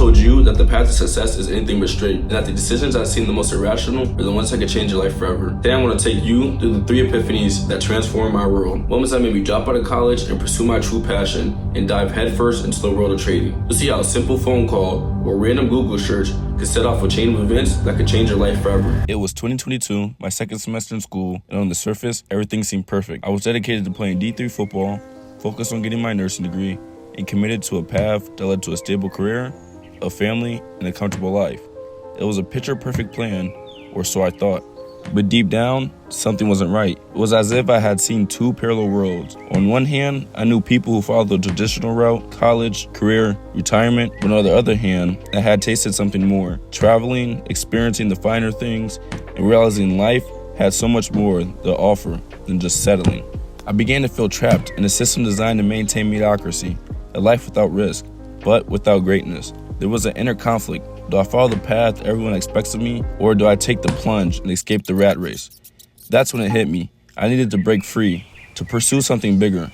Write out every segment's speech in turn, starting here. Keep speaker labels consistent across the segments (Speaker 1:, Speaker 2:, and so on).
Speaker 1: told you that the path to success is anything but straight, and that the decisions that seem the most irrational are the ones that could change your life forever. Today I want to take you through the 3 epiphanies that transformed my world. Moments that made me drop out of college and pursue my true passion and dive headfirst into the world of trading. You'll see how a simple phone call or random Google search could set off a chain of events that could change your life forever.
Speaker 2: It was 2022, my second semester in school, and on the surface, everything seemed perfect. I was dedicated to playing D3 football, focused on getting my nursing degree, and committed to a path that led to a stable career, a family, and a comfortable life. It was a picture-perfect plan, or so I thought. But deep down, something wasn't right. It was as if I had seen 2 parallel worlds. On one hand, I knew people who followed the traditional route, college, career, retirement. But on the other hand, I had tasted something more. Traveling, experiencing the finer things, and realizing life had so much more to offer than just settling. I began to feel trapped in a system designed to maintain mediocrity, a life without risk, but without greatness. There was an inner conflict. Do I follow the path everyone expects of me, or do I take the plunge and escape the rat race? That's when it hit me. I needed to break free, to pursue something bigger.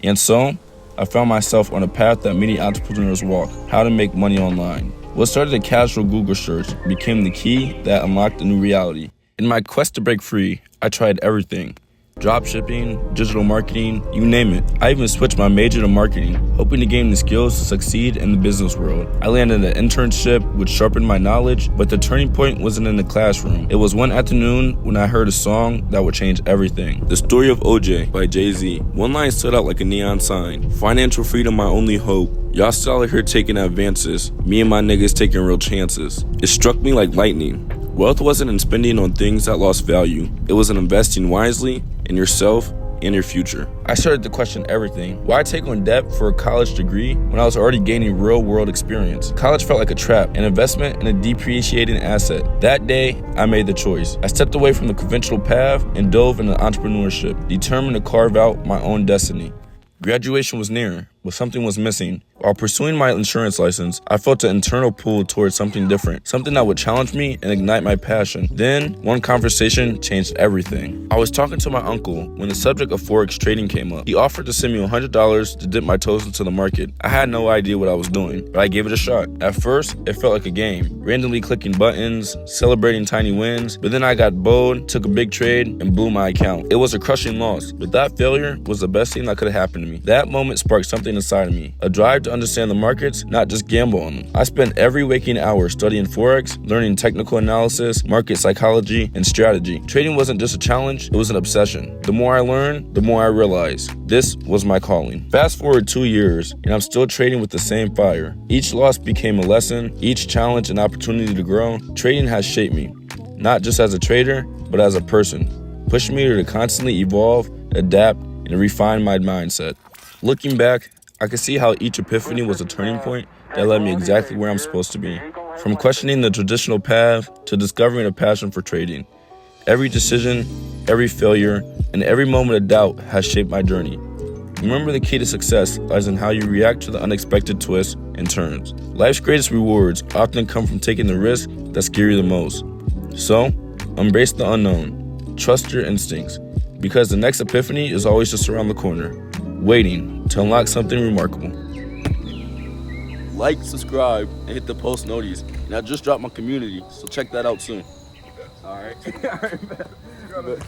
Speaker 2: And so, I found myself on a path that many entrepreneurs walk: how to make money online. What started a casual Google search became the key that unlocked a new reality. In my quest to break free, I tried everything. Dropshipping, digital marketing, you name it. I even switched my major to marketing, hoping to gain the skills to succeed in the business world. I landed an internship which sharpened my knowledge, but the turning point wasn't in the classroom. It was one afternoon when I heard a song that would change everything. The Story of OJ by Jay-Z. One line stood out like a neon sign: financial freedom, my only hope. Y'all still out here taking advances. Me and my niggas taking real chances. It struck me like lightning. Wealth wasn't in spending on things that lost value. It was in investing wisely in yourself and your future. I started to question everything. Why take on debt for a college degree when I was already gaining real-world experience? College felt like a trap, an investment in a depreciating asset. That day, I made the choice. I stepped away from the conventional path and dove into entrepreneurship, determined to carve out my own destiny. Graduation was near, but something was missing. While pursuing my insurance license, I felt an internal pull towards something different, something that would challenge me and ignite my passion. Then, one conversation changed everything. I was talking to my uncle when the subject of Forex trading came up. He offered to send me $100 to dip my toes into the market. I had no idea what I was doing, but I gave it a shot. At first, it felt like a game, randomly clicking buttons, celebrating tiny wins, but then I got bold, took a big trade, and blew my account. It was a crushing loss, but that failure was the best thing that could have happened to me. That moment sparked something inside of me, a drive to understand the markets, not just gamble on them. I spent every waking hour studying Forex, learning technical analysis, market psychology, and strategy. Trading wasn't just a challenge, it was an obsession. The more I learned, the more I realized this was my calling. Fast forward 2 years, and I'm still trading with the same fire. Each loss became a lesson, each challenge an opportunity to grow. Trading has shaped me, not just as a trader, but as a person, pushing me to constantly evolve, adapt, and refine my mindset. Looking back, I could see how each epiphany was a turning point that led me exactly where I'm supposed to be. From questioning the traditional path to discovering a passion for trading. Every decision, every failure, and every moment of doubt has shaped my journey. Remember, the key to success lies in how you react to the unexpected twists and turns. Life's greatest rewards often come from taking the risk that scare you the most. So, embrace the unknown. Trust your instincts, because the next epiphany is always just around the corner, waiting to unlock something remarkable. Like, subscribe, and hit the post notice. And I just dropped my community, so check that out soon.
Speaker 3: All right. All right, man.